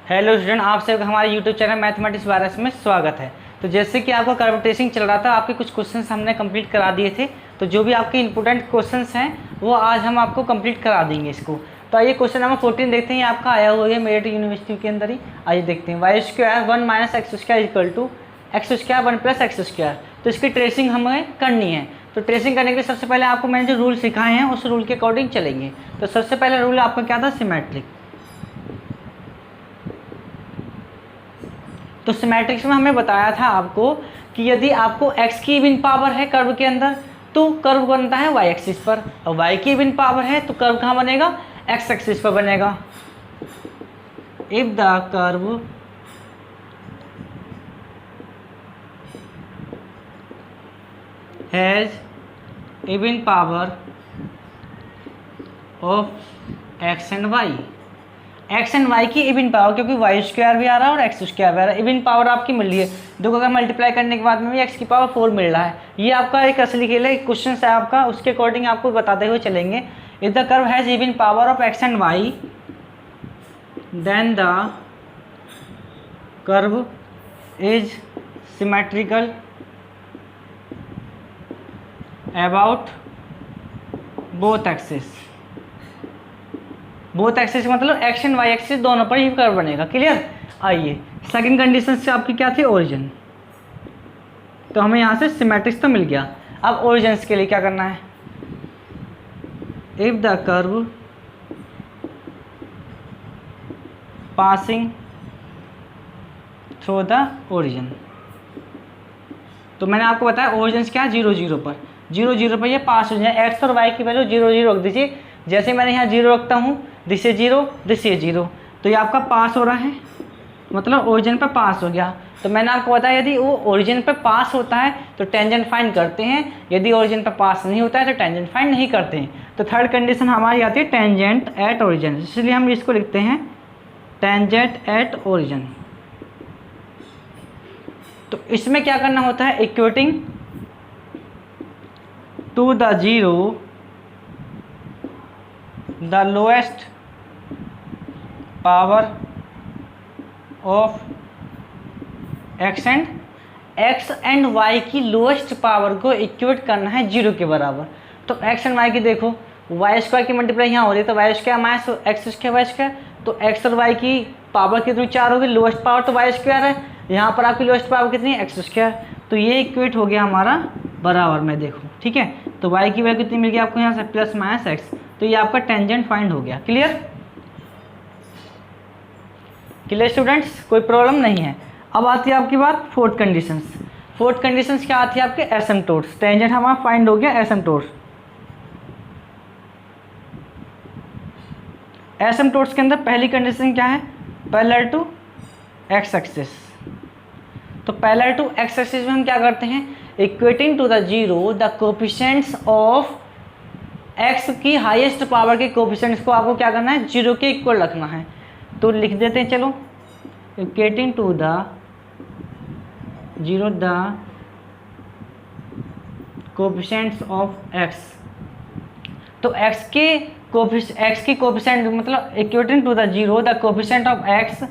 Hello student, आप सबका हमारे यूट्यूब चैनल मैथमेटिक्स 12 में स्वागत है। तो जैसे कि आपका कर्व ट्रेसिंग चल रहा था, आपके कुछ क्वेश्चंस हमने कंप्लीट करा दिए थे। तो जो भी आपके इंपॉर्टेंट क्वेश्चंस हैं वो आज हम आपको कंप्लीट करा देंगे इसको। तो आइए क्वेश्चन नंबर 14 देखते हैं। आपका आया हुआ है मेरिट यूनिवर्सिटी के अंदर ही। आइए देखते हैं। Y square 1 minus x square equal to x square 1 plus x square. तो इसकी ट्रेसिंग हमें करनी है। तो ट्रेसिंग करने के लिए सबसे पहले आपको मैंने जो रूल सिखाए हैं उस रूल के अकॉर्डिंग चलेंगे। तो सबसे पहला रूल आपका क्या था? सिमेट्रिक। तो सिमेट्रिक्स में हमें बताया था आपको कि यदि आपको x की इवन पावर है कर्व के अंदर तो कर्व बनता है y एक्सिस पर, और y की इवन पावर है तो कर्व कहाँ बनेगा? x एक्सिस पर बनेगा। If the curve has even power of x and y, x and y की इवन पावर, क्योंकि वाई स्क्वायर भी आ रहा है और एक्स स्क्वायर भी आ रहा है, इवन पावर आपकी मिल रही है। देखो अगर मल्टीप्लाई करने के बाद में भी एक्स की पावर 4 मिल रहा है। ये आपका एक असली खेल है, क्वेश्चन है आपका, उसके अकॉर्डिंग आपको बताते हुए चलेंगे। If the curve has even power of x and y then the curve is symmetrical about both axis. Both axis मतलब एक्स एंड वाई एक्सिस दोनों पर ही कर्व बनेगा। क्लियर? आइए सेकंड कंडीशन से आपकी क्या थी? ओरिजिन। तो हमें यहाँ से सिमेट्रिक्स तो मिल गया। अब ओरिजिन्स के लिए क्या करना है? If the curve passing through the origin. तो मैंने आपको बताया ओरिजिन्स क्या? 0 0 पर, 0 0 पर ये पास हो जाए। एक्स और वाई की वैल्यू 0 0 रख दीजिए। जैसे मैंने यहाँ 0 रखता हूँ, दिस इज 0, दिस इज 0, तो ये आपका पास हो रहा है, मतलब ओरिजिन पर पास हो गया। तो मैंने आपको बताया यदि वो ओरिजिन पर पास होता है तो टेंजेंट फाइंड करते हैं, यदि ओरिजिन पर पास नहीं होता है तो टेंजेंट फाइंड नहीं करते हैं। तो थर्ड कंडीशन हमारी आती है टेंजेंट एट ओरिजिन, इसलिए हम इसको लिखते हैं टेंजेंट एट ओरिजिन। तो इसमें क्या करना होता है? Equating to the zero the lowest power of x and y की लोएस्ट पावर को इक्वेट करना है 0 के बराबर। तो एक्स एंड वाई की देखो, वाई स्क्वायर की मल्टीप्लाई यहाँ हो रही है तो y square minus x square Y square, तो एक्स और वाई की पावर कितनी? 4 होगी। लोएस्ट पावर तो वाई स्क्वायर है, यहाँ पर आपकी लोएस्ट पावर कितनी है? X square. तो ये इक्वेट हो गया हमारा बराबर में। देखो ठीक है, तो वाई की वैल्यू कितनी मिल गई आपको यहाँ से? Plus minus x. तो ये आपका टेंजेंट फाइंड हो गया। क्लियर? Clear students? कोई प्रॉब्लम नहीं है। अब आती है आपकी बात फोर्थ कंडीशंस। फोर्थ कंडीशंस क्या आती है आपके? एसिम्पटोट्स। टेंजेंट हमारा फाइंड हो गया एसिम्पटोट्स। एसिम्पटोट्स के अंदर पहली कंडीशन क्या है? Parallel to x axis. तो पैरेलल टू एक्स एक्सिस में हम क्या करते हैं? Equating to the zero the coefficients of x की हाईएस्ट पावर के कोफिशिएंट्स को आपको क्या करना है? 0 के इक्वल रखना है। तो लिख देते हैं, चलो, equating to the zero the coefficients of x. तो एक्स की कोफिशिएंट मतलब equating to the zero the coefficient of x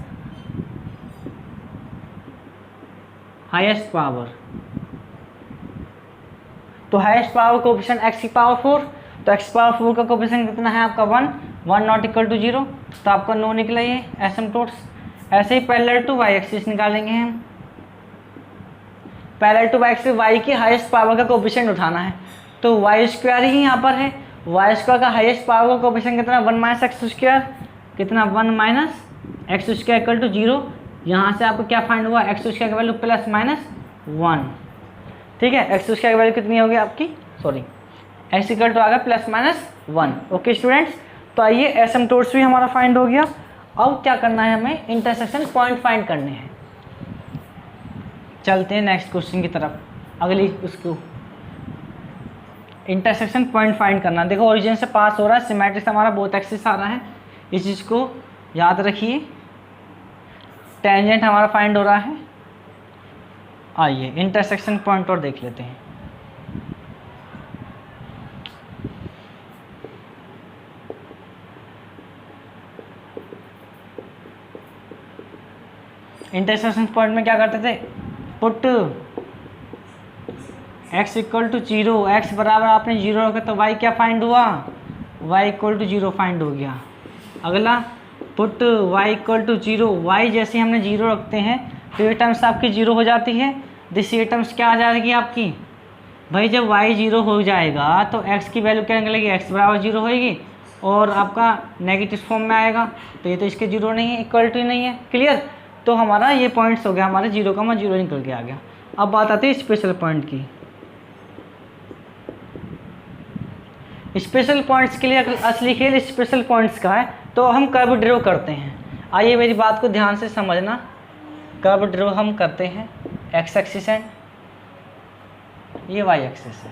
highest power. तो हाईएस्ट पावर कोफिशिएंट एक्स की पावर 4, तो एक्स पावर 4 का कोफिशिएंट कितना है आपका? 1 नॉट इक्वल टू 0, तो आपका नो निकला ये एसिम्पटोट्स। ऐसे ही पैरेलल टू वाई एक्सिस निकालेंगे हम। Parallel to y axis, y की हाईएस्ट पावर का कोफिशिएंट उठाना है, तो वाई स्क्वायर ही यहाँ पर है। वाई स्क्वायर का हाईएस्ट पावर का कोफिशिएंट कितना? 1 माइनस एक्स स्क्वायर, कितना? 1 minus x square equal to 0। यहाँ से आपको क्या फाइंड हुआ? एक्स स्क्वायर की वैल्यू प्लस माइनस 1। ठीक है, एक्स स्क्वायर की वैल्यू कितनी होगी आपकी? सॉरी, एक्स इक्वल टू आ गया प्लस माइनस 1। ओके स्टूडेंट्स, तो आइए एसिम्पटोट्स भी हमारा फाइंड हो गया। अब क्या करना है? हमें इंटरसेक्शन पॉइंट फाइंड करने हैं। चलते हैं नेक्स्ट क्वेश्चन की तरफ। अगली उसको इंटरसेक्शन पॉइंट फाइंड करना। देखो ओरिजिन से पास हो रहा है, सिमेट्रिक हमारा बोथ एक्सिस आ रहा है, इस चीज़ को याद रखिए। टेंजेंट हमारा फाइंड हो रहा है। आइए इंटरसेक्शन पॉइंट और देख लेते हैं। इंटरसेक्शन पॉइंट में क्या करते थे, put x equal to 0, x बराबर आपने 0 रखा तो y क्या फाइंड हुआ, y इक्वल टू 0 फाइंड हो गया। अगला put y equal to 0, y जैसे हमने 0 रखते हैं तो ये टर्म्स आपकी 0 हो जाती है, दिस ये टर्म्स क्या आ जाएगी आपकी, भाई जब y 0 हो जाएगा तो x की वैल्यू क्या निकलेगी, x बराबर 0 होएगी और आपका नेगेटिव फॉर्म में आएगा, तो ये तो इसके 0 नहीं है, इक्वलिटी नहीं है, क्लियर। तो हमारा ये पॉइंट्स हो गया, हमारे 0,0 निकल के आ गया। अब बात आती है स्पेशल पॉइंट की। स्पेशल पॉइंट्स के लिए असली खेल स्पेशल पॉइंट्स का है, तो हम कर्व ड्रॉ करते हैं। आइए मेरी बात को ध्यान से समझना, कर्व ड्रॉ हम करते हैं, एक्स एक्सिस एंड ये वाई एक्सिस है।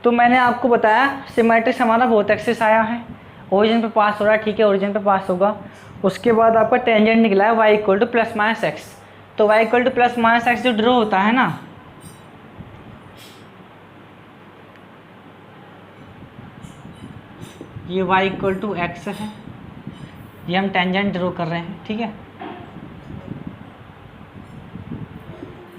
तो मैंने आपको बताया सिमेट्रिक्स हमारा बहुत एक्सिस आया है, ओरिजिन पे पास हो रहा है, ठीक है, ओरिजिन पे पास होगा। उसके बाद आपका टेंजेंट निकला है y equal to plus minus x, तो y equal to plus minus x जो ड्रॉ होता है ना, ये y इक्वल टू एक्स है, ये हम टेंजेंट ड्रॉ कर रहे हैं, ठीक है,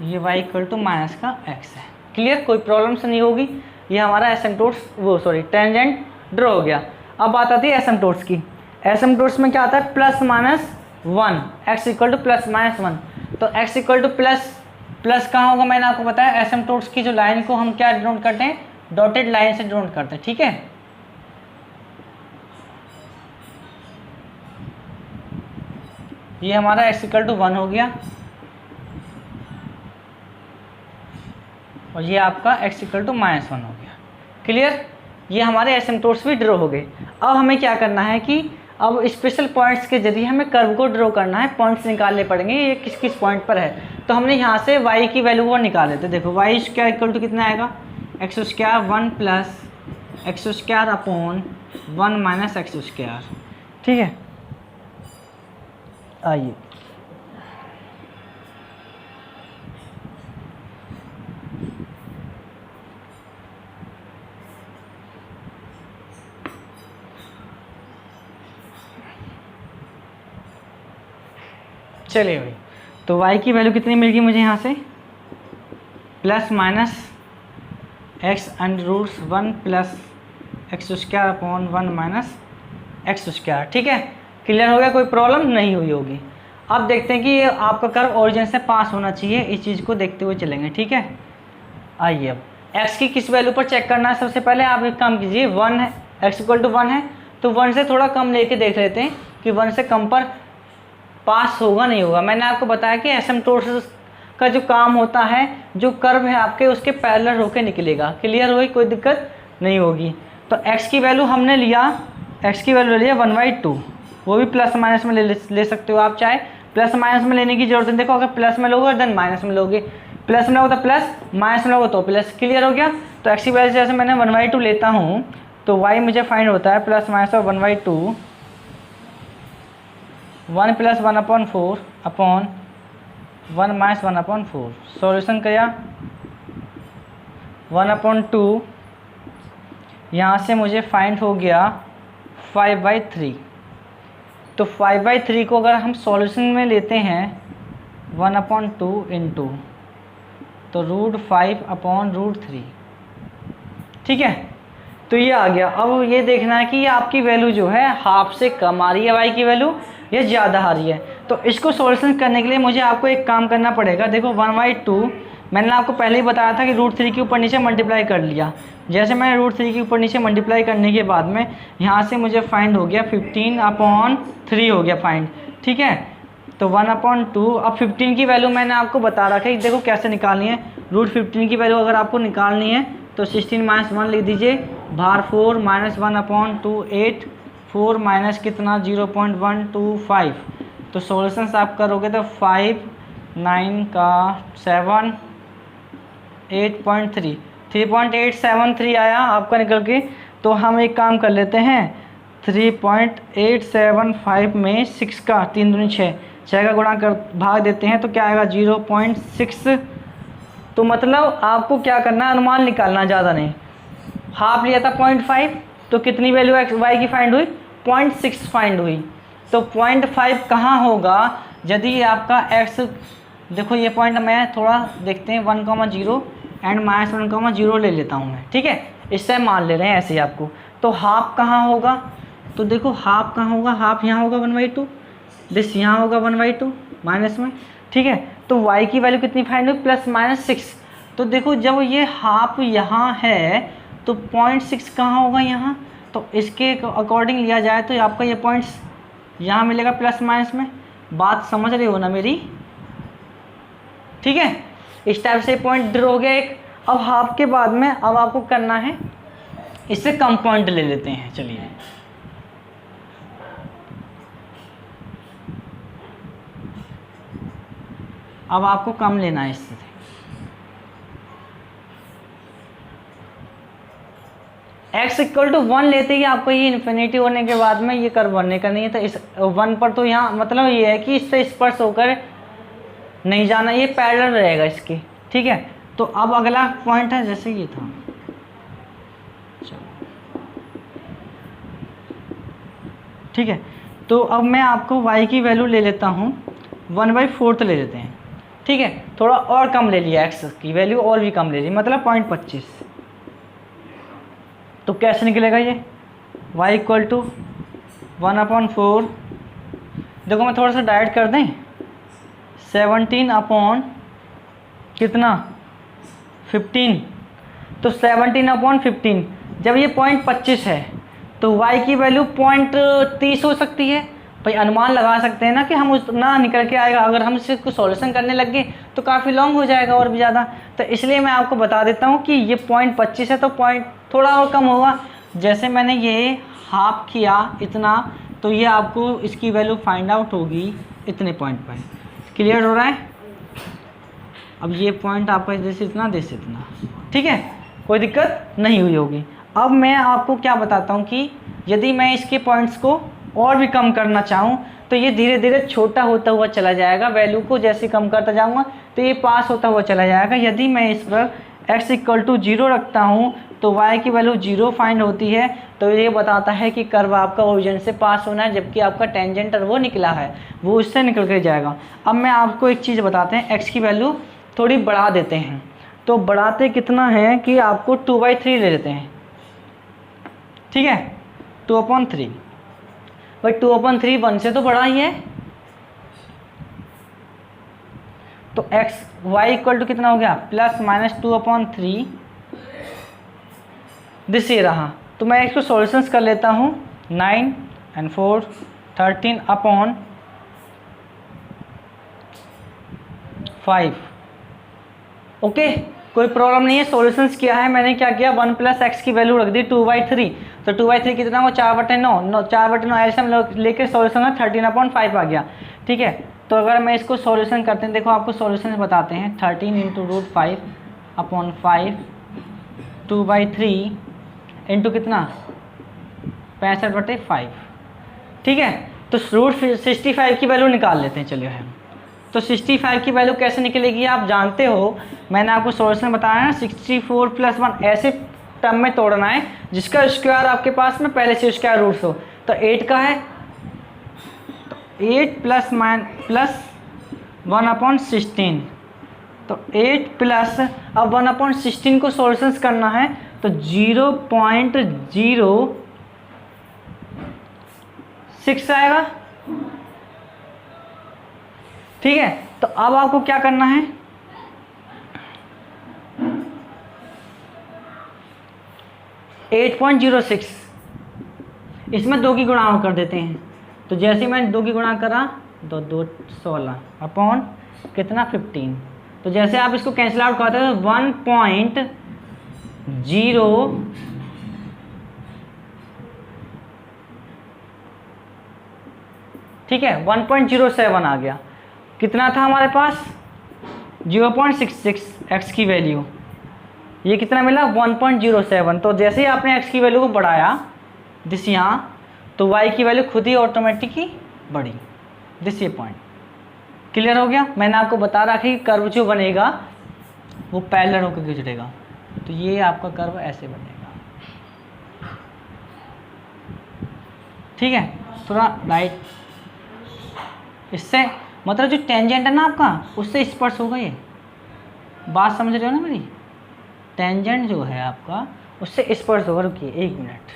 ये y इक्वल टू माइनस का x है, क्लियर, कोई प्रॉब्लम से नहीं होगी। ये हमारा एसिम्पटोट्स टेंजेंट ड्रॉ हो गया। अब बात आती है एसिम्पटोट्स की। एसिम्पटोट्स में क्या आता है, plus minus 1, x equal to plus minus 1, तो x इक्वल टू प्लस कहाँ होगा, मैंने आपको बताया एसिम्पटोट्स की जो लाइन को हम क्या डिनोट करते हैं, डॉटेड लाइन से डिनोट करते हैं, ठीक है। ये हमारा x इक्वल टू 1 हो गया और ये आपका x इक्वल टू माइनस 1 हो गया, क्लियर। ये हमारे एसिम्पटोट्स भी ड्रॉ हो गए। अब हमें क्या करना है कि अब स्पेशल पॉइंट्स के जरिए हमें कर्व को ड्रॉ करना है, पॉइंट्स निकालने पड़ेंगे ये किस किस पॉइंट पर है। तो हमने यहाँ से y की वैल्यू को निकाले थे, देखो y स्क्वायर इक्वल टू कितना आएगा, x square 1 plus x square upon 1 minus x square, ठीक है। आइए चलिए भाई, तो y की वैल्यू कितनी मिल गई मुझे यहाँ से, plus minus x under roots 1 plus x square upon 1 minus x square, ठीक है, क्लियर हो गया, कोई प्रॉब्लम नहीं हुई होगी। अब देखते हैं कि ये आपका कर्व ओरिजिन से पास होना चाहिए, इस चीज़ को देखते हुए चलेंगे, ठीक है। आइए अब x की किस वैल्यू पर चेक करना है, सबसे पहले आप एक काम कीजिए, 1 है, x इक्वल टू 1 है, तो 1 से थोड़ा कम लेके देख लेते हैं कि 1 से कम पर पास होगा नहीं होगा। मैंने आपको बताया कि एसिम्पटोट्स का जो काम होता है, जो कर्व है आपके उसके पैरेलल होके निकलेगा, क्लियर होगी, कोई दिक्कत नहीं होगी। तो x की वैल्यू हमने लिया, x की वैल्यू ले लिया 1/2, वो भी प्लस माइनस में ले सकते हो आप, चाहे प्लस माइनस में लेने की जरूरत नहीं। देखो अगर प्लस में लोगे देन माइनस में लोगे, प्लस में लोगे तो प्लस, माइनस में लोगे तो प्लस, क्लियर हो गया। तो x की वैल्यू जैसे मैंने 1/2 लेता हूँ तो y मुझे फाइंड होता है plus minus of 1/2, 1 plus 1/4 upon 1 minus 1/4, solution किया 1/2, यहाँ से मुझे फाइंड हो गया 5/3। तो 5/3 को अगर हम सॉल्यूशन में लेते हैं 1/2 इंटू तो √5/√3, ठीक है। तो ये आ गया। अब ये देखना है कि ये आपकी वैल्यू जो है हाफ से कम आ रही है, y की वैल्यू ये ज़्यादा आ रही है। तो इसको सॉल्यूशन करने के लिए मुझे आपको एक काम करना पड़ेगा। देखो 1/2 मैंने आपको पहले ही बताया था कि √3 के ऊपर नीचे मल्टीप्लाई कर लिया। जैसे मैंने √3 के ऊपर नीचे मल्टीप्लाई करने के बाद में यहाँ से मुझे फाइंड हो गया 15/3 हो गया फाइंड, ठीक है। तो 1/2, अब 15 की वैल्यू मैंने आपको बता रखा है, देखो कैसे निकालनी है। √15 की वैल्यू अगर आपको निकालनी है तो 16 - 1 लिख दीजिए, भार 4 - 1/2 8, 4 माइनस कितना 0.125। तो सॉल्यूशंस आप करोगे तो 5, 9 का 7, 8.3, 3.873 आया आपका निकल के। तो हम एक काम कर लेते हैं, 3.875 में 6 का 3 दूनी 6, 6 का गुणा कर भाग देते हैं तो क्या आएगा 0.6। तो मतलब आपको क्या करना है, अनुमान निकालना, ज़्यादा नहीं। हाफ लिया था 0.5, तो कितनी वैल्यू y की फाइंड हुई, 0.6 फाइंड हुई। तो 0.5 कहाँ होगा, यदि ये आपका x, देखो ये पॉइंट मैं थोड़ा देखते हैं 1,0 एंड -1,0 ले लेता हूँ मैं, ठीक है, इससे मान ले रहे हैं ऐसे ही आपको। तो हाफ कहाँ होगा, तो देखो हाफ कहाँ होगा, हाफ यहाँ होगा 1/2, दिस यहाँ होगा 1/2 माइनस में, ठीक है। तो y की वैल्यू कितनी फाइंड हुई, +-6। तो देखो जब ये हाफ यहाँ है तो 0.6 कहाँ होगा, यहाँ। तो इसके अकॉर्डिंग लिया जाए तो आपका ये पॉइंट्स यहाँ मिलेगा प्लस माइनस में। बात समझ रहे हो ना मेरी, ठीक है। इस टाइप से पॉइंट ड्रॉ हो गया एक। अब हाफ के बाद में अब आपको करना है, इससे कम पॉइंट ले लेते हैं, चलिए। अब आपको कम लेना है इससे। x = 1 लेते ही आपको ये इन्फिनिटी होने के बाद में ये कर्व बनने का नहीं है। तो इस 1 पर तो यहाँ मतलब ये है कि इससे स्पर्श होकर नहीं जाना, ये पैरेलल रहेगा इसके, ठीक है। तो अब अगला पॉइंट है, जैसे ये था, ठीक है। तो अब मैं आपको y की वैल्यू ले लेता हूँ 1/4 ले लेते हैं, ठीक है। थोड़ा और कम ले लिया, x की वैल्यू और भी कम ले ली, मतलब 0.25। तो कैसे निकलेगा ये, y = 1/4, देखो मैं थोड़ा सा डाइट कर दें, 17 कितना 15। तो 17/15 जब ये 0.25 है तो y की वैल्यू 0.30 हो सकती है। भाई अनुमान लगा सकते हैं ना कि हम उतना निकल के आएगा। अगर हम इसको सॉल्यूशन करने लग गए तो काफ़ी लॉन्ग हो जाएगा और भी ज़्यादा। तो इसलिए मैं आपको बता देता हूँ कि ये 0.25 है तो पॉइंट थोड़ा और कम होगा। जैसे मैंने ये हाफ किया इतना, तो ये आपको इसकी वैल्यू फाइंड आउट होगी इतने पॉइंट पर। क्लियर हो रहा है। अब ये पॉइंट आपका जैसे इतना जैसे इतना, ठीक है, कोई दिक्कत नहीं हुई होगी। अब मैं आपको क्या बताता हूँ कि यदि मैं इसके पॉइंट्स को और भी कम करना चाहूँ तो ये धीरे धीरे छोटा होता हुआ चला जाएगा। वैल्यू को जैसे कम करता जाऊँगा तो ये पास होता हुआ चला जाएगा। यदि मैं इस पर x = 0 रखता हूँ तो y की वैल्यू 0 फाइंड होती है। तो ये बताता है कि कर्व आपका ओरिजिन से पास होना है, जबकि आपका टेंजेंट वो निकला है वो उससे निकल के जाएगा। अब मैं आपको एक चीज़ बताते हैं, x की वैल्यू थोड़ी बढ़ा देते हैं। तो बढ़ाते कितना है कि आपको 2/3 ले लेते हैं, ठीक है, 2/3। भाई 2/3 1 से तो बड़ा ही है। तो y = कितना हो गया, +-2/3, दिस ये रहा। तो मैं इसको सॉल्यूशंस कर लेता हूँ। 9 and 4 13/5। ओके, कोई प्रॉब्लम नहीं है। सॉल्यूशंस किया है मैंने, क्या किया, 1 + x की वैल्यू रख दी 2/3। तो 2/3 कितना हो, 4/9, 4/9 एल्सियम लेके सॉल्यूशन में 13/5 आ गया, ठीक है। तो अगर मैं इसको सॉल्यूशन करते हैं, देखो आपको सॉल्यूशन बताते हैं, 13 × √5/5 2/3 इंटू कितना 65/5, ठीक है। तो √65 की वैल्यू निकाल लेते हैं, चलिए हम। तो 65 की वैल्यू कैसे निकलेगी आप जानते हो, मैंने आपको सॉल्यूशन बताया ना, 64 + 1 ऐसे टर्म में तोड़ना है जिसका स्क्वायर आपके पास में पहले से स्क्वायर रूट्स हो। तो 8 का है, तो 8 + 1/16, तो 8 प्लस अब 1/16 को सॉल्यूशंस करना है तो 0.06 आएगा, ठीक है। तो अब आपको क्या करना है, (8.06) इसमें 2 की गुणा कर देते हैं। तो जैसे मैंने 2 की गुणा करा तो 2 16 अपॉन कितना 15। तो जैसे आप इसको कैंसिल आउट करते हैं तो 1.0, ठीक है, 1.07 आ गया। कितना था हमारे पास 0.66 x की वैल्यू, ये कितना मिला 1.07। तो जैसे ही आपने x की वैल्यू को बढ़ाया दिस यहाँ, तो y की वैल्यू खुद ही ऑटोमेटिक ही बढ़ी, दिस ये पॉइंट। क्लियर हो गया। मैंने आपको बता रखा कि कर्व जो बनेगा वो पैरेलल होकर गुजरेगा। तो ये आपका कर्व ऐसे बनेगा, ठीक है। थोड़ा राइट, इससे मतलब जो टेंजेंट है ना आपका उससे स्पर्श होगा ये, बात समझ रहे हो ना मेरी, टेंजेंट जो है आपका उससे स्पर्श होगा। रुकिए 1 मिनट,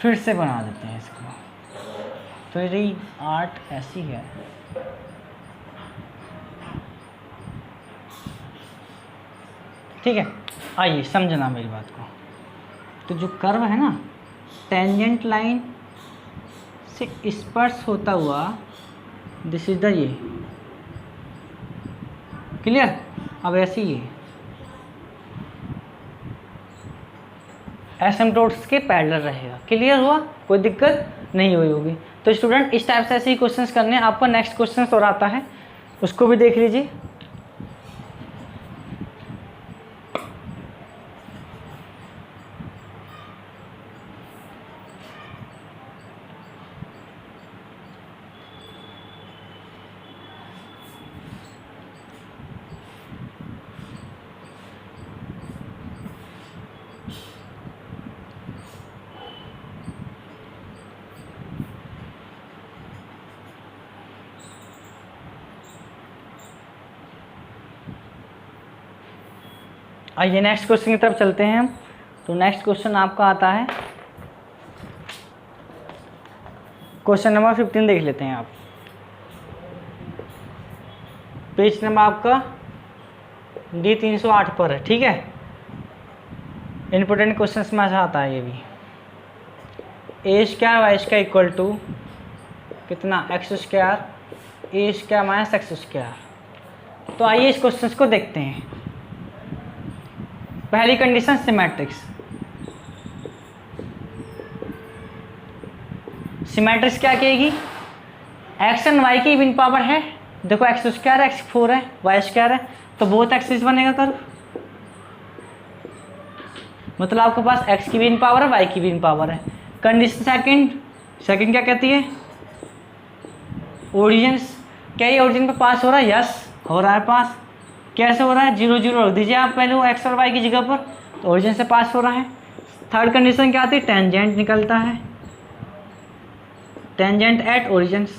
फिर से बना देते हैं इसको, तो ये आर्ट ऐसी है। ठीक है, आइए समझना मेरी बात को। तो जो कर्व है ना टेंजेंट लाइन से स्पर्श होता हुआ, दिस इज द ये, क्लियर। अब ऐसे ही एसिम्पटोट्स के पैरेलल रहेगा, क्लियर हुआ, कोई दिक्कत नहीं हुई होगी। तो स्टूडेंट इस टाइप से ऐसे ही क्वेश्चंस करने हैं। आपका नेक्स्ट क्वेश्चन और आता है, उसको भी देख लीजिए। आइए नेक्स्ट क्वेश्चन की तरफ चलते हैं हम। तो नेक्स्ट क्वेश्चन आपका आता है, क्वेश्चन नंबर 15 देख लेते हैं आप। पेज नंबर आपका D308 पर है, ठीक है। इंपॉर्टेंट क्वेश्चन में ऐसा आता है ये भी, A square Y square equal to कितना X square A square minus x square. तो आइए इस क्वेश्चन को देखते हैं। पहली कंडीशन सिमेट्रिक्स, सिमेट्रिक्स क्या कहेगी, एक्स एंड वाई की इवन पावर है, देखो एक्स स्क्वायर एक्स 4 है वाई स्क्वायर है, तो बोथ एक्सिस बनेगा कर्व। मतलब आपके पास एक्स की भी इवन पावर है वाई की भी इवन पावर है। कंडीशन सेकंड क्या कहती है, ओरिजिन्स, क्या ये ओरिजिन पे पास हो रहा है, यस हो रहा है पास। कैसे हो रहा है, 0 0 रख दीजिए आप पहले वो एक्स और वाई की जगह पर, तो ओरिजिन से पास हो रहा है। थर्ड कंडीशन क्या आती है, टेंजेंट निकलता है, टेंजेंट एट ओरिजिन्स।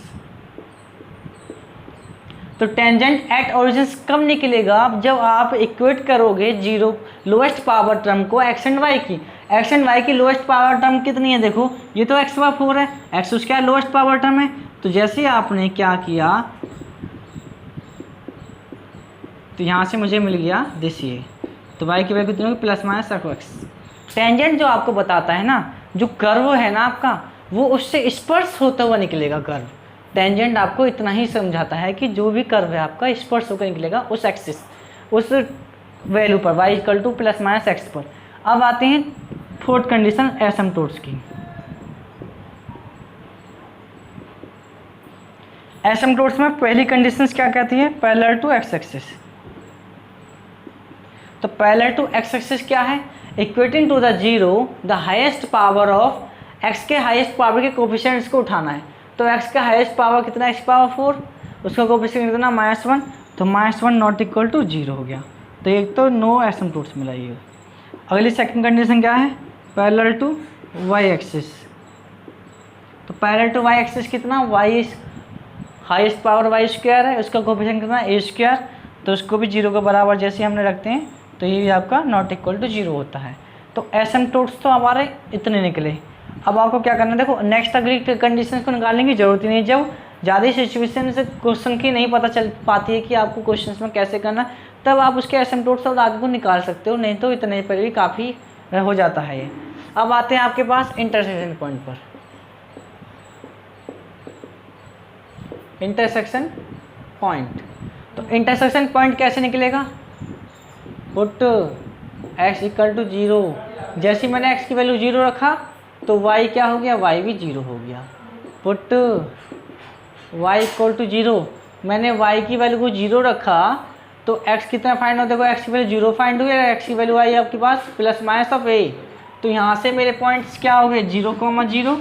तो टेंजेंट एट ओरिजिन्स कब निकलेगा, जब आप इक्वेट करोगे जीरो लोएस्ट पावर टर्म को एक्स एंड वाई की। एक्स एंड वाई की लोएस्ट पावर टर्म कितनी है, देखो ये तो x/4 है, एक्स उसका लोएस्ट पावर टर्म है। तो जैसे आपने क्या किया, तो यहाँ से मुझे मिल गया दिस ये, तो y की वैल्यू कितनी होगी प्लस माइनस x। टेंजेंट जो आपको बताता है ना, जो कर्व है ना आपका, वो उससे स्पर्श होता हुआ निकलेगा कर्व। टेंजेंट आपको इतना ही समझाता है कि जो भी कर्व है आपका स्पर्श होकर निकलेगा उस एक्सिस, उस वैल्यू पर y equal to plus minus x पर। अब आते हैं फोर्थ कंडीशन एसिम्पटोट्स की। एसिम्पटोट्स में पहली कंडीशन क्या कहती है, पैरेलल टू एक्स एक्सिस। तो पैरेलल टू एक्स एक्सिस क्या है, equating to the zero the highest power of x के हाईएस्ट पावर के कोफिशिएंट्स को उठाना है। तो एक्स का हाईएस्ट पावर कितना, x/4, उसका कोफिशिएंट कितना -1, तो -1 नॉट इक्वल टू 0 हो गया। तो एक तो नो एसिम्पटोट्स मिला ये। अगली सेकंड कंडीशन क्या है, पैरेलल टू वाई एक्सिस। तो पैरेलल टू वाई एक्सिस कितना, y highest power y square है, उसका कोफिशिएंट कितना ए स्क्वायर, तो उसको भी 0 के बराबर जैसे हमने रखते हैं, तो ये भी आपका नॉट इक्वल टू 0 होता है। तो एसिम्पटोट्स तो हमारे इतने निकले। अब आपको क्या करना है, देखो नेक्स्ट अगली कंडीशन को निकालने की जरूरत ही नहीं। जब ज़्यादा सिचुएशन से क्वेश्चन की नहीं पता चल पाती है कि आपको क्वेश्चन में कैसे करना, तब आप उसके एसिम्पटोट्स और आगे को निकाल सकते हो, नहीं तो इतने पर भी काफ़ी हो जाता है ये। अब आते हैं आपके पास इंटरसेक्शन पॉइंट पर। इंटरसेक्शन पॉइंट, तो इंटरसेक्शन पॉइंट कैसे निकलेगा, पुट x इक्वल टू 0। जैसे मैंने x की वैल्यू 0 रखा तो y क्या हो गया, y भी 0 हो गया। पुट y इक्वल टू 0, मैंने y की वैल्यू को 0 रखा तो x कितना फाइंड हो, देखो x की वैल्यू 0 फाइंड हुई है, x की वैल्यू आई आपके पास प्लस माइनस ऑफ a। तो यहाँ से मेरे पॉइंट्स क्या हो गए, 0,0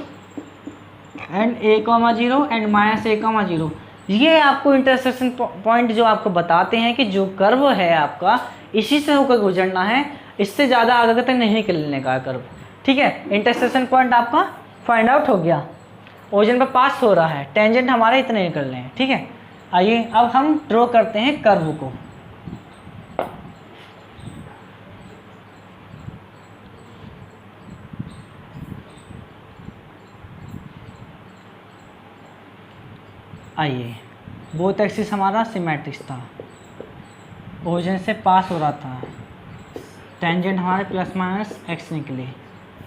एंड a,0 एंड -a,0। ये आपको इंटरसेक्शन पॉइंट जो आपको बताते हैं कि जो कर्व है आपका इसी से होकर गुजरना है, इससे ज़्यादा आगे तक नहीं निकलने का कर्व। ठीक है, इंटरसेक्शन पॉइंट आपका फाइंड आउट हो गया, ओरिजिन पर पास हो रहा है, टेंजेंट हमारे इतने निकल रहे हैं। ठीक है, आइए अब हम ड्रॉ करते हैं कर्व को। आइए, बोथ एक्सिस हमारा सिमेट्रिक था, ओरिजिन से पास हो रहा था, टेंजेंट हमारे प्लस माइनस एक्स निकले,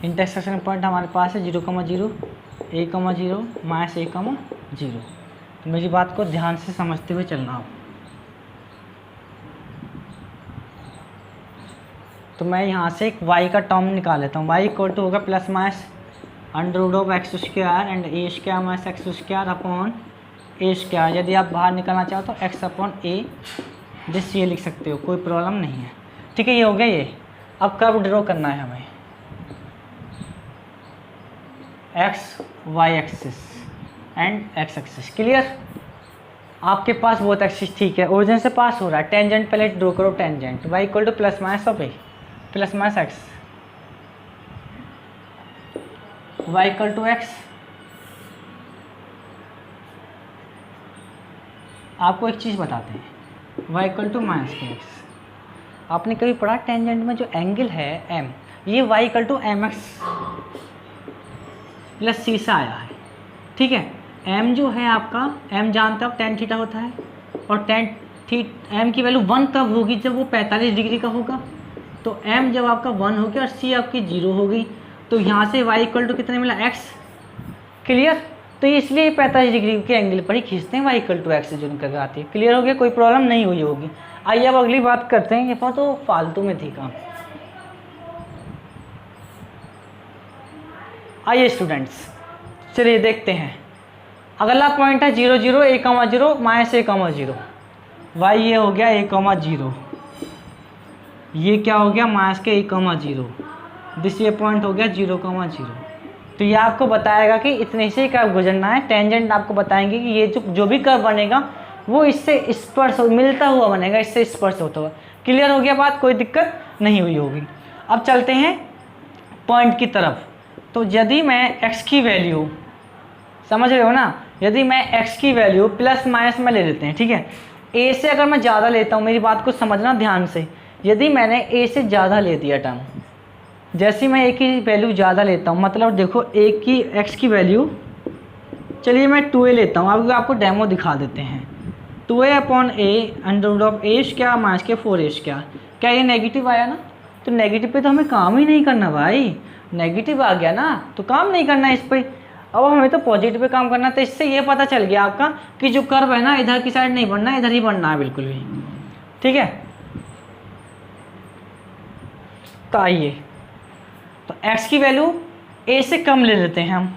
इंटरसेक्शन पॉइंट हमारे पास है 0, 0, a, 0, माइनस a, 0। तो मेरी बात को ध्यान से समझते हुए चलना हो। तो मैं यहाँ से एक y का टर्म निकाल लेता हूँ, y इक्वल टू होगा plus minus under root of x square and a square minus x square upon a square. यदि आप बाहर निकालना चाहो तो x अपॉन ए, जिस ये लिख सकते हो, कोई प्रॉब्लम नहीं है। ठीक है, ये हो गया ये। अब कर्व ड्रॉ करना है हमें, x y axis and x axis. Clear, आपके पास बहुत एक्सिस ठीक है, ओरिजिन से पास हो रहा है, टेंजेंट पहले ड्रॉ करो, tangent y equal to plus minus of a plus minus x, y equal to x. आपको एक चीज़ बताते हैं, y equal to minus k x. आपने कभी पढ़ा टेंजेंट में जो एंगल है एम, ये Y equal to M X plus C से आया है। ठीक है, एम जो है आपका, एम जानते हो टेन थीटा होता है, और एम की वैल्यू 1 कब होगी, जब वो 45 डिग्री का होगा। तो एम जब आपका 1 हो गया और सी आपकी 0 हो गई, तो यहाँ से वाई इक्वल टू कितने मिला, एक्स। क्लियर, तो इसलिए 45 डिग्री के एंगल पर ही खींचते हैं वाई इक्वल टू एक्स जो निकल आती है। क्लियर हो गया, कोई प्रॉब्लम नहीं हुई होगी। आइए अब अगली बात करते हैं, ये तो फालतू में थी काम। आइए स्टूडेंट्स, चलिए देखते हैं। अगला पॉइंट है 0, 0, a, 0, माइनस a, 0। वाई ये हो गया a, 0, ये क्या हो गया माइनस के a, 0। दिस ये पॉइंट हो गया 0, 0। तो ये आपको बताएगा कि इतने से ही कर्व गुजरना है। टेंजेंट आपको बताएंगे कि ये जो भी कर्व बनेगा वो इससे स्पर्श मिलता हुआ बनेगा, इससे स्पर्श होता हुआ। क्लियर हो गया बात, कोई दिक्कत नहीं हुई होगी। अब चलते हैं पॉइंट की तरफ। तो यदि मैं x की वैल्यू, समझ रहे हो ना, यदि मैं x की वैल्यू प्लस माइनस में ले लेते हैं, ठीक है, a से अगर मैं ज़्यादा लेता हूँ, मेरी बात को समझना ध्यान से, यदि मैंने a से ज़्यादा ले दिया टर्म, जैसे मैं a की वैल्यू ज़्यादा लेता हूँ, मतलब देखो x की वैल्यू, चलिए मैं 2a लेता हूँ, अब आपको डेमो दिखा देते हैं। 2a upon a under root of a क्या माइनस के 4a क्या ये नेगेटिव आया ना, तो नेगेटिव पे तो हमें काम ही नहीं करना भाई, नेगेटिव आ गया ना तो काम नहीं करना इस पर। अब हमें तो पॉजिटिव पे काम करना। तो इससे ये पता चल गया आपका कि जो कर्व है ना, इधर की साइड नहीं बढ़ना, इधर ही बढ़ना है बिल्कुल भी। ठीक है, तो आइए, तो x की वैल्यू a से कम ले लेते हैं हम,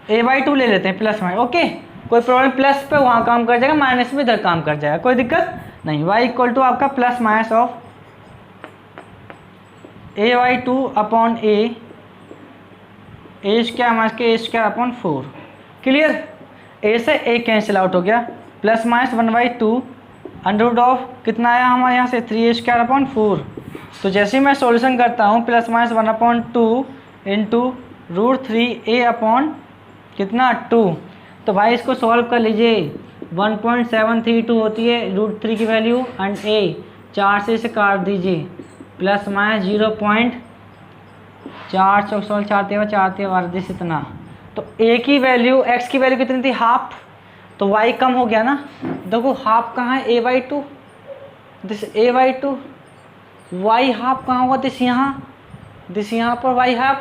a/2 ले लेते हैं प्लस माइनस। ओके, कोई प्रॉब्लम, प्लस पे वहाँ काम कर जाएगा, माइनस में इधर काम कर जाएगा, कोई दिक्कत नहीं। y इक्वल टू आपका plus minus of a/2 upon a square minus k a square upon 4। Clear, a से a कैंसिल आउट हो गया, plus minus 1/2 under root of कितना आया हमारे यहाँ से 3a स्क्वायर अपॉन 4। तो जैसे ही मैं सॉल्यूशन करता हूँ, plus minus 1/2 into √3a upon कितना 2। तो भाई इसको सॉल्व कर लीजिए, 1.732 होती है √3 की वैल्यू, एंड a 4 से इसे काट दीजिए, प्लस माइनस 0.4 चौक 4 वर्दिश इतना। तो a की वैल्यू, x की वैल्यू कितनी थी, हाफ, तो y कम हो गया ना। देखो हाफ कहाँ है, a/2, this a/2, y half कहाँ होगा, दिस यहाँ पर y हाफ,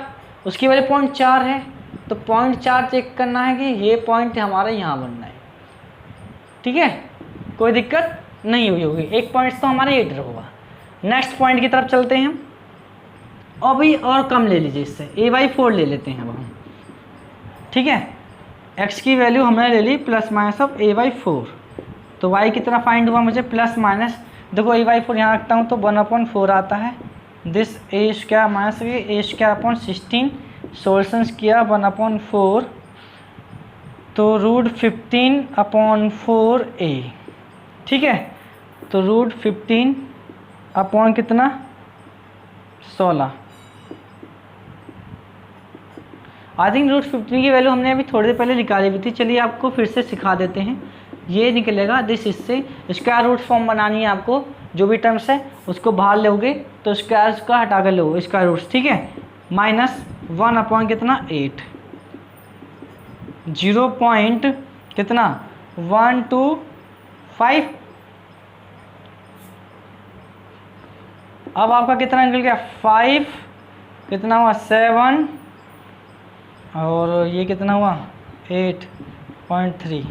उसकी वैल्यू 0.4 है। तो 0.4 चेक करना है कि ये पॉइंट हमारा यहाँ बनना है। ठीक है, कोई दिक्कत नहीं हुई होगी, एक पॉइंट तो हमारा ये इधर होगा। नेक्स्ट पॉइंट की तरफ चलते हैं। अभी और कम ले लीजिए, इससे a/4 ले लेते हैं अब हम। ठीक है, x की वैल्यू हमने ले ली प्लस माइनस ऑफ a/4। तो y कितना फाइंड हुआ मुझे, प्लस माइनस, देखो a/4 यहाँ रखता हूँ तो 1/4 आता है, this a square minus a square upon 16। Solutions किया 1/4, तो √15/4a। ठीक है, तो √15 अपॉन कितना 16, आई थिंक रूट 15 की वैल्यू हमने अभी थोड़ी देर पहले निकाली हुई थी, चलिए आपको फिर से सिखा देते हैं। ये निकलेगा दिस, इससे स्क्वायर रूट फॉर्म बनानी है आपको, जो भी टर्म्स है उसको बाहर लोगे तो स्क्वायर का हटा कर लो स्क्वायर रूट्स, ठीक है। -1 अपॉन कितना 8, 0 पॉइंट कितना 125। अब आपका कितना निकल गया 5, कितना हुआ 7, और ये कितना हुआ 8.3।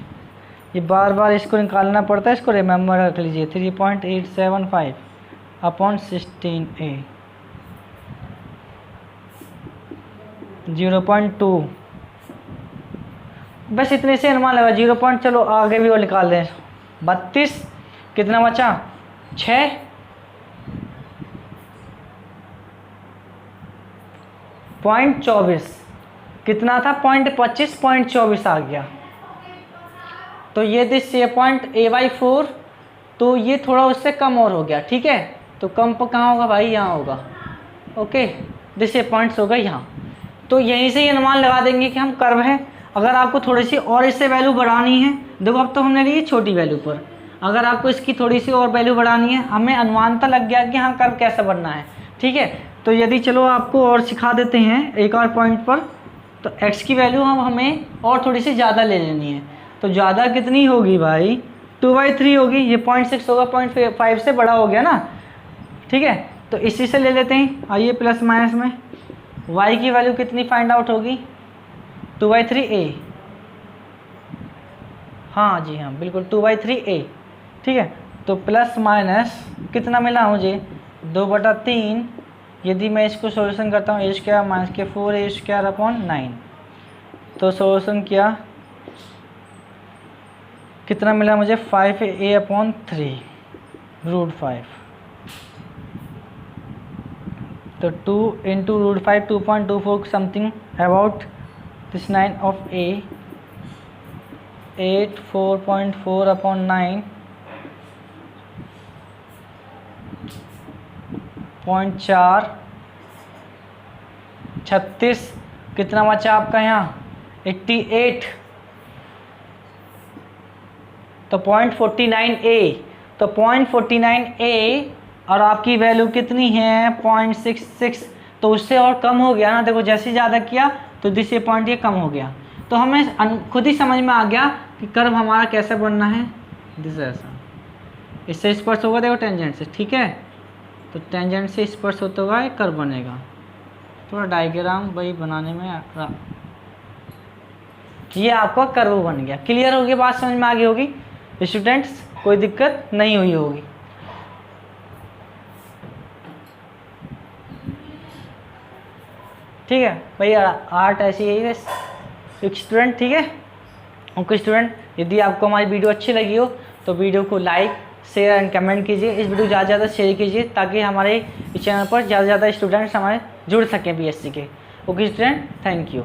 ये बार बार इसको निकालना पड़ता है, इसको रिमेंबर रख लीजिए। 3.875 अपॉन 16a, 0.2। बस इतने से अनुमान लगा 0 पॉइंट, चलो आगे भी वो निकाल दें। 32, कितना बचा 6, .24, कितना था 0.25, 0.24 आ गया। तो ये दिस ये पॉइंट a/4, तो ये थोड़ा उससे कम और हो गया, ठीक है। तो कम पर कहाँ होगा भाई, यहाँ होगा, ओके। दिस ये पॉइंट्स होगा यहाँ। तो यहीं से ये अनुमान लगा देंगे कि हम कर्व है। अगर आपको थोड़ी सी और इससे वैल्यू बढ़ानी है, देखो अब तो हमने ली छोटी वैल्यू पर, अगर आपको इसकी थोड़ी सी और वैल्यू बढ़ानी है, हमें अनुमान तो लग गया कि हाँ कर्व कैसे बनना है, ठीक है। तो यदि चलो आपको और सिखा देते हैं एक और पॉइंट पर, तो x की वैल्यू हमें और थोड़ी सी ज़्यादा ले लेनी है। तो ज़्यादा कितनी होगी भाई 2/3 होगी, ये 0.6 होगा, 0.5 से बड़ा हो गया ना, ठीक है। तो इसी से ले लेते हैं, आइए प्लस माइनस में y की वैल्यू कितनी फाइंड आउट होगी 2/3a, हाँ जी हाँ बिल्कुल 2/3a, ठीक है। तो प्लस माइनस कितना मिला मुझे 2/3, यदि मैं इसको सॉल्यूशन करता हूँ a² माइनस के 4a² अपॉन 9, तो सॉल्यूशन किया कितना मिला मुझे 5a/3 √5। तो 2 into √5 2.24 something about this 9 of a, 8 4.4 upon 9 0.4 36, कितना बचा आपका यहाँ 88, तो 0.49a, तो 0.49a और आपकी वैल्यू कितनी है 0.66, तो उससे और कम हो गया ना। देखो जैसे ज़्यादा किया तो दिस ये पॉइंट ये कम हो गया। तो हमें खुद ही समझ में आ गया कि कर्व हमारा कैसे बनना है, दिस ऐसा, इससे स्पर्श होगा देखो टेंजेंट से, ठीक है। तो टेंजेंट से स्पर्श होता हुआ एक कर्व बनेगा। थोड़ा डायग्राम वही बनाने में ये आपका कर्व बन गया। क्लियर हो गया, बात समझ में आ गई होगी स्टूडेंट्स, कोई दिक्कत नहीं हुई होगी। ठीक है भैया, आर्ट ऐसी है स्टूडेंट, ठीक है। ओके स्टूडेंट, यदि आपको हमारी वीडियो अच्छी लगी हो तो वीडियो को लाइक शेयर एंड कमेंट कीजिए। इस वीडियो को ज़्यादा से ज़्यादा शेयर कीजिए ताकि हमारे इस चैनल पर ज़्यादा से ज़्यादा स्टूडेंट्स हमारे जुड़ सकें BSc के। Okay student, thank you.